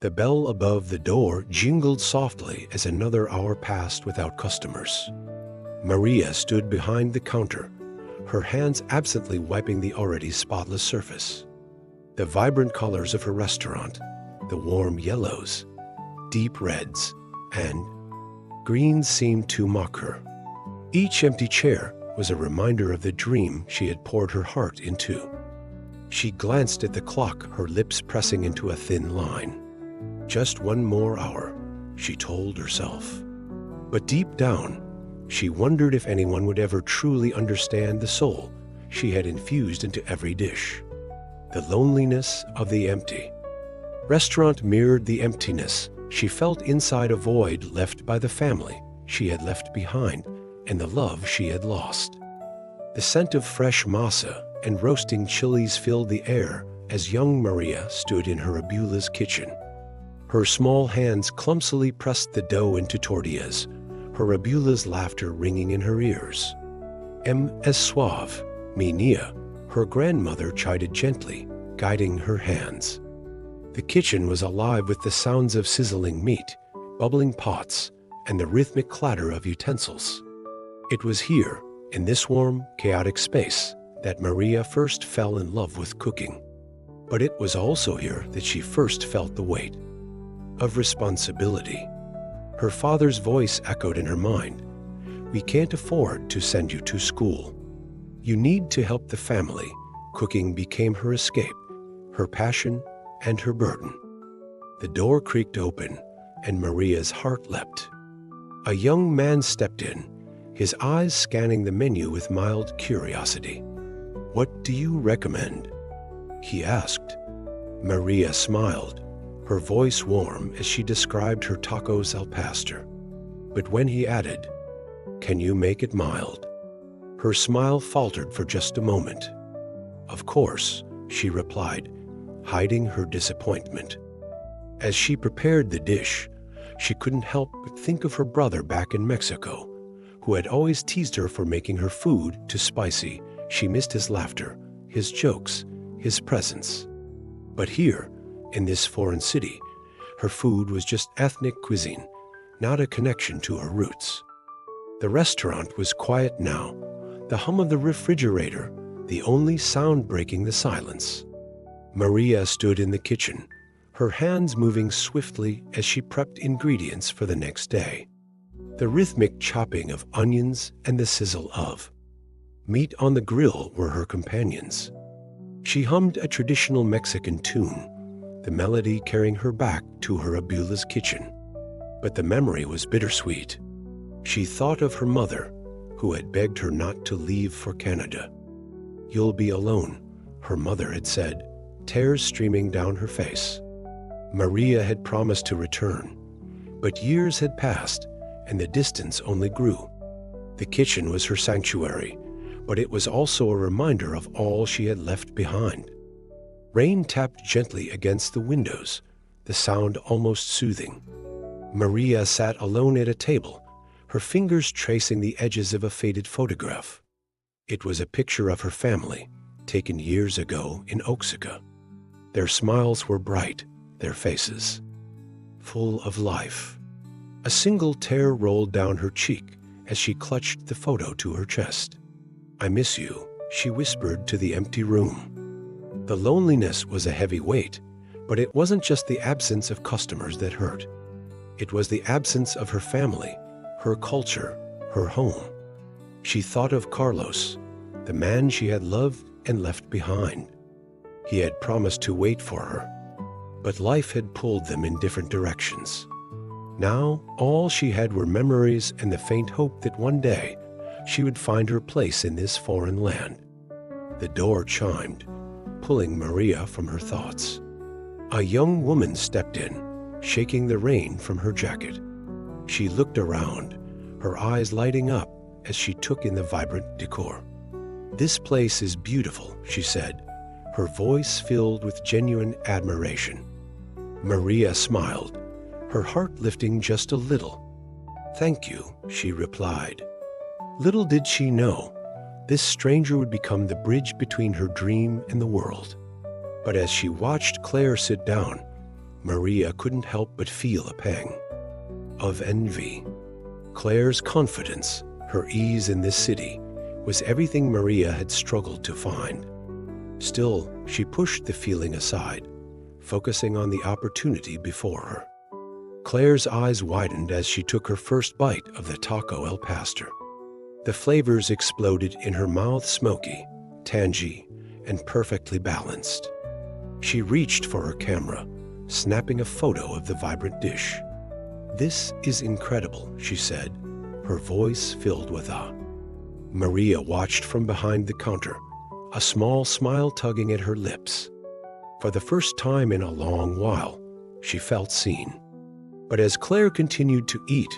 The bell above the door jingled softly as another hour passed without customers. Maria stood behind the counter, her hands absently wiping the already spotless surface. The vibrant colors of her restaurant, the warm yellows, deep reds, and greens seemed to mock her. Each empty chair was a reminder of the dream she had poured her heart into. She glanced at the clock, her lips pressing into a thin line. Just one more hour, she told herself. But deep down, she wondered if anyone would ever truly understand the soul she had infused into every dish. The loneliness of the empty. Restaurant mirrored the emptiness she felt inside, a void left by the family she had left behind and the love she had lost. The scent of fresh masa and roasting chilies filled the air as young Maria stood in her abuela's kitchen. Her small hands clumsily pressed the dough into tortillas, her abuela's laughter ringing in her ears. Es suave, mi niña, her grandmother chided gently, guiding her hands. The kitchen was alive with the sounds of sizzling meat, bubbling pots, and the rhythmic clatter of utensils. It was here, in this warm, chaotic space, that Maria first fell in love with cooking. But it was also here that she first felt the weight of responsibility. Her father's voice echoed in her mind. "We can't afford to send you to school. You need to help the family." Cooking became her escape, her passion, and her burden. The door creaked open, and Maria's heart leapt. A young man stepped in, his eyes scanning the menu with mild curiosity. "What do you recommend?" he asked. Maria smiled, her voice warm as she described her tacos al pastor. But when he added, "Can you make it mild?" her smile faltered for just a moment. "Of course," she replied, hiding her disappointment. As she prepared the dish, she couldn't help but think of her brother back in Mexico, who had always teased her for making her food too spicy. She missed his laughter, his jokes, his presence. But here, in this foreign city, her food was just ethnic cuisine, not a connection to her roots. The restaurant was quiet now, the hum of the refrigerator, the only sound breaking the silence. Maria stood in the kitchen, her hands moving swiftly as she prepped ingredients for the next day. The rhythmic chopping of onions and the sizzle of meat on the grill were her companions. She hummed a traditional Mexican tune, the melody carrying her back to her abuela's kitchen. But the memory was bittersweet. She thought of her mother, who had begged her not to leave for Canada. "You'll be alone," her mother had said, tears streaming down her face. Maria had promised to return, but years had passed, and the distance only grew. The kitchen was her sanctuary, but it was also a reminder of all she had left behind. Rain tapped gently against the windows, the sound almost soothing. Maria sat alone at a table, her fingers tracing the edges of a faded photograph. It was a picture of her family, taken years ago in Oaxaca. Their smiles were bright, their faces full of life. A single tear rolled down her cheek as she clutched the photo to her chest. "I miss you," she whispered to the empty room. The loneliness was a heavy weight, but it wasn't just the absence of customers that hurt. It was the absence of her family, her culture, her home. She thought of Carlos, the man she had loved and left behind. He had promised to wait for her, but life had pulled them in different directions. Now, all she had were memories and the faint hope that one day she would find her place in this foreign land. The door chimed, pulling Maria from her thoughts. A young woman stepped in, shaking the rain from her jacket. She looked around, her eyes lighting up as she took in the vibrant decor. "This place is beautiful," she said, her voice filled with genuine admiration. Maria smiled, her heart lifting just a little. "Thank you," she replied. Little did she know, this stranger would become the bridge between her dream and the world. But as she watched Claire sit down, Maria couldn't help but feel a pang of envy. Claire's confidence, her ease in this city, was everything Maria had struggled to find. Still, she pushed the feeling aside, focusing on the opportunity before her. Claire's eyes widened as she took her first bite of the taco al pastor. The flavors exploded in her mouth, smoky, tangy, and perfectly balanced. She reached for her camera, snapping a photo of the vibrant dish. "This is incredible," she said, her voice filled with awe. Maria watched from behind the counter, a small smile tugging at her lips. For the first time in a long while, she felt seen. But as Claire continued to eat,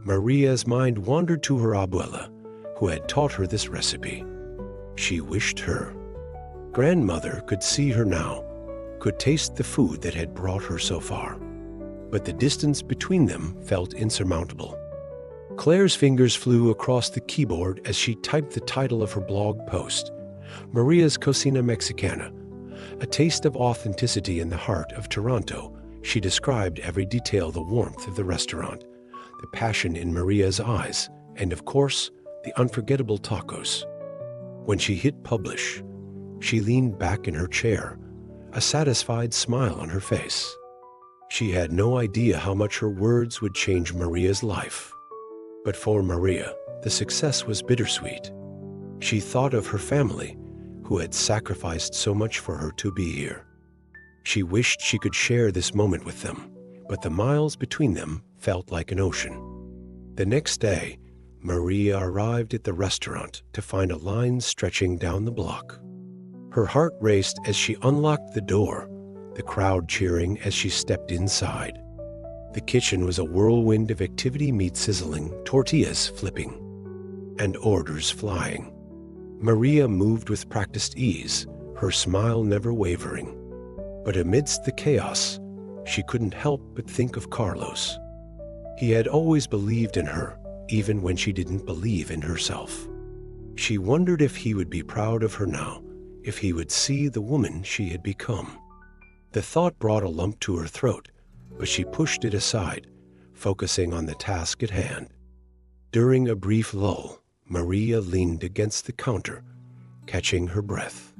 Maria's mind wandered to her abuela, who had taught her this recipe. She wished her grandmother could see her now, could taste the food that had brought her so far. But the distance between them felt insurmountable. Claire's fingers flew across the keyboard as she typed the title of her blog post, Maria's Cocina Mexicana, a taste of authenticity in the heart of Toronto. She described every detail, the warmth of the restaurant, the passion in Maria's eyes, and of course, the unforgettable tacos. When she hit publish, she leaned back in her chair, a satisfied smile on her face. She had no idea how much her words would change Maria's life. But for Maria, the success was bittersweet. She thought of her family, who had sacrificed so much for her to be here. She wished she could share this moment with them, but the miles between them felt like an ocean. The next day, Maria arrived at the restaurant to find a line stretching down the block. Her heart raced as she unlocked the door, the crowd cheering as she stepped inside. The kitchen was a whirlwind of activity, meat sizzling, tortillas flipping, and orders flying. Maria moved with practiced ease, her smile never wavering. But amidst the chaos, she couldn't help but think of Carlos. He had always believed in her, even when she didn't believe in herself. She wondered if he would be proud of her now, if he would see the woman she had become. The thought brought a lump to her throat, but she pushed it aside, focusing on the task at hand. During a brief lull, Maria leaned against the counter, catching her breath.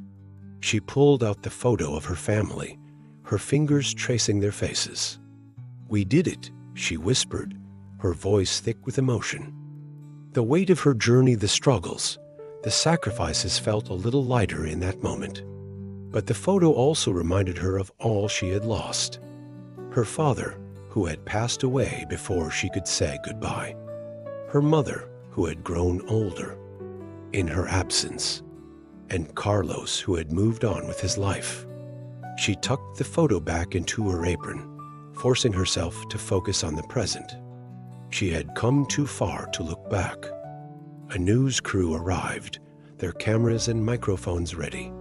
She pulled out the photo of her family, her fingers tracing their faces. "We did it," she whispered, her voice thick with emotion. The weight of her journey, the struggles, the sacrifices felt a little lighter in that moment. But the photo also reminded her of all she had lost. Her father, who had passed away before she could say goodbye. Her mother, who had grown older in her absence. And Carlos, who had moved on with his life. She tucked the photo back into her apron, forcing herself to focus on the present. She had come too far to look back. A news crew arrived, their cameras and microphones ready.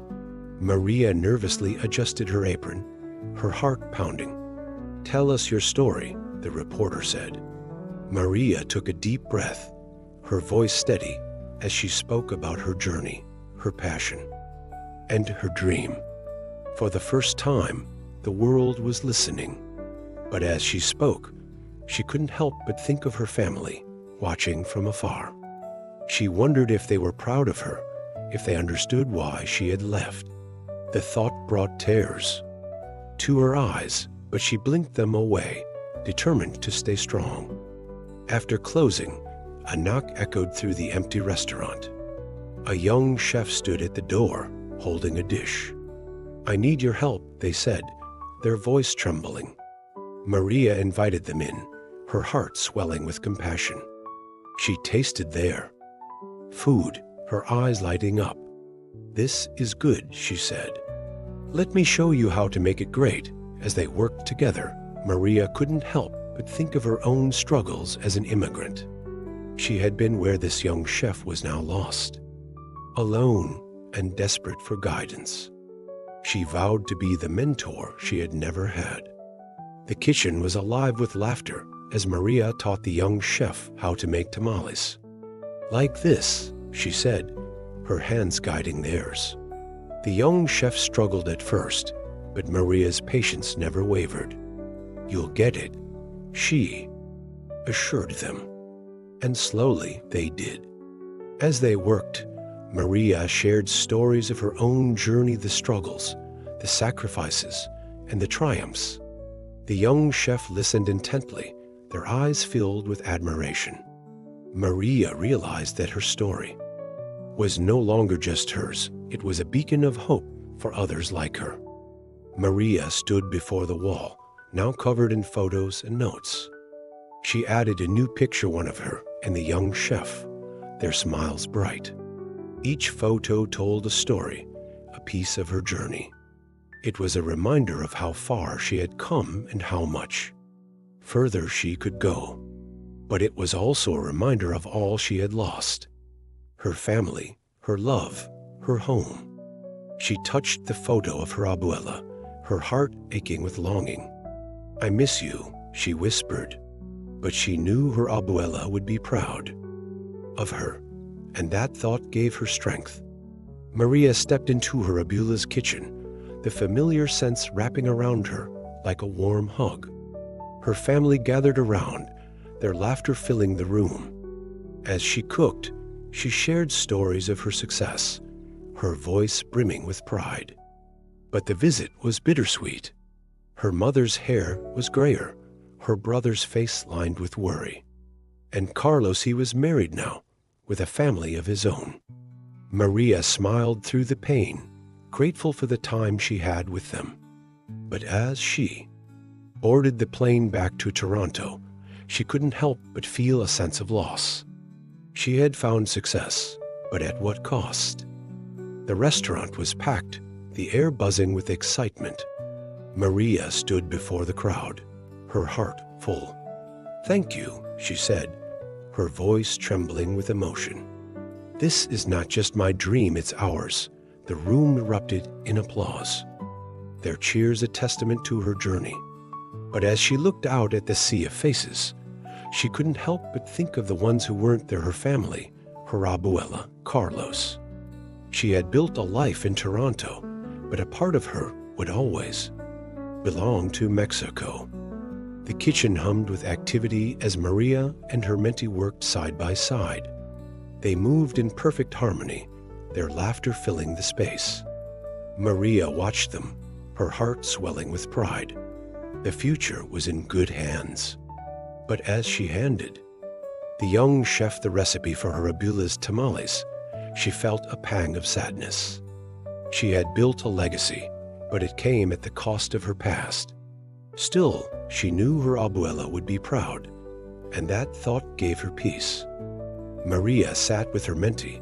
Maria nervously adjusted her apron, her heart pounding. "Tell us your story," the reporter said. Maria took a deep breath, her voice steady as she spoke about her journey, her passion, and her dream. For the first time, the world was listening. But as she spoke, she couldn't help but think of her family, watching from afar. She wondered if they were proud of her, if they understood why she had left. The thought brought tears to her eyes, but she blinked them away, determined to stay strong. After closing, a knock echoed through the empty restaurant. A young chef stood at the door, holding a dish. "I need your help," they said, their voice trembling. Maria invited them in, her heart swelling with compassion. She tasted their food, her eyes lighting up. "This is good," she said. "Let me show you how to make it great." As they worked together, Maria couldn't help but think of her own struggles as an immigrant. She had been where this young chef was now lost, alone and desperate for guidance. She vowed to be the mentor she had never had. The kitchen was alive with laughter as Maria taught the young chef how to make tamales. "Like this," she said, her hands guiding theirs. The young chef struggled at first, but Maria's patience never wavered. "You'll get it," she assured them. And slowly they did. As they worked, Maria shared stories of her own journey, the struggles, the sacrifices, and the triumphs. The young chef listened intently, their eyes filled with admiration. Maria realized that her story was no longer just hers. It was a beacon of hope for others like her. Maria stood before the wall, now covered in photos and notes. She added a new picture, one of her and the young chef, their smiles bright. Each photo told a story, a piece of her journey. It was a reminder of how far she had come and how much further she could go. But it was also a reminder of all she had lost: her family, her love, her home. She touched the photo of her abuela, her heart aching with longing. "I miss you," she whispered. But she knew her abuela would be proud of her, and that thought gave her strength. Maria stepped into her abuela's kitchen, the familiar scents wrapping around her like a warm hug. Her family gathered around, their laughter filling the room. As she cooked, she shared stories of her success, her voice brimming with pride. But the visit was bittersweet. Her mother's hair was grayer, her brother's face lined with worry. And Carlos, he was married now, with a family of his own. Maria smiled through the pain, grateful for the time she had with them. But as she boarded the plane back to Toronto, she couldn't help but feel a sense of loss. She had found success, but at what cost? The restaurant was packed, the air buzzing with excitement. Maria stood before the crowd, her heart full. "Thank you," she said, her voice trembling with emotion. "This is not just my dream, it's ours." The room erupted in applause, their cheers a testament to her journey. But as she looked out at the sea of faces, she couldn't help but think of the ones who weren't there: her family, her abuela, Carlos. She had built a life in Toronto, but a part of her would always belong to Mexico. The kitchen hummed with activity as Maria and her mentee worked side by side. They moved in perfect harmony, their laughter filling the space. Maria watched them, her heart swelling with pride. The future was in good hands. But as she handed the young chef the recipe for her abuela's tamales, she felt a pang of sadness. She had built a legacy, but it came at the cost of her past. Still, she knew her abuela would be proud, and that thought gave her peace. Maria sat with her mentee,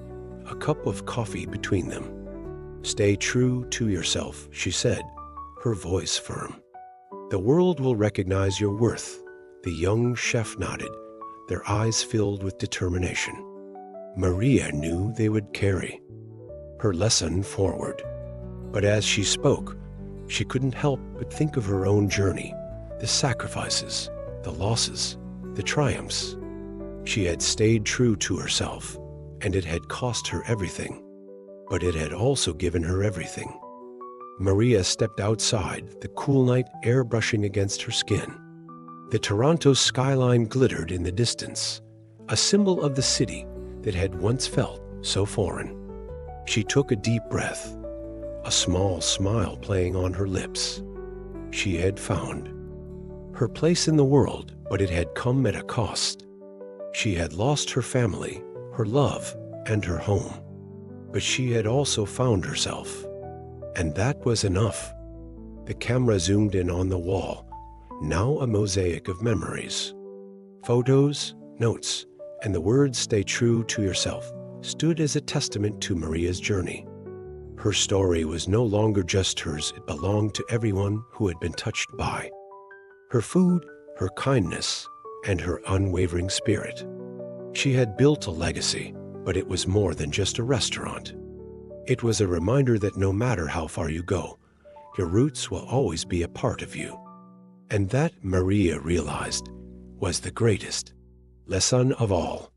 a cup of coffee between them. "Stay true to yourself," she said, her voice firm. "The world will recognize your worth." The young chef nodded, their eyes filled with determination. Maria knew they would carry her lesson forward. But as she spoke, she couldn't help but think of her own journey, the sacrifices, the losses, the triumphs. She had stayed true to herself, and it had cost her everything, but it had also given her everything. Maria stepped outside, the cool night air brushing against her skin. The Toronto skyline glittered in the distance, a symbol of the city that had once felt so foreign. She took a deep breath, a small smile playing on her lips. She had found her place in the world, but it had come at a cost. She had lost her family, her love, and her home. But she had also found herself, and that was enough. The camera zoomed in on the wall, now a mosaic of memories. Photos, notes, and the words "stay true to yourself" stood as a testament to Maria's journey. Her story was no longer just hers, it belonged to everyone who had been touched by her food, her kindness, and her unwavering spirit. She had built a legacy, but it was more than just a restaurant. It was a reminder that no matter how far you go, your roots will always be a part of you. And that, Maria realized, was the greatest lesson of all.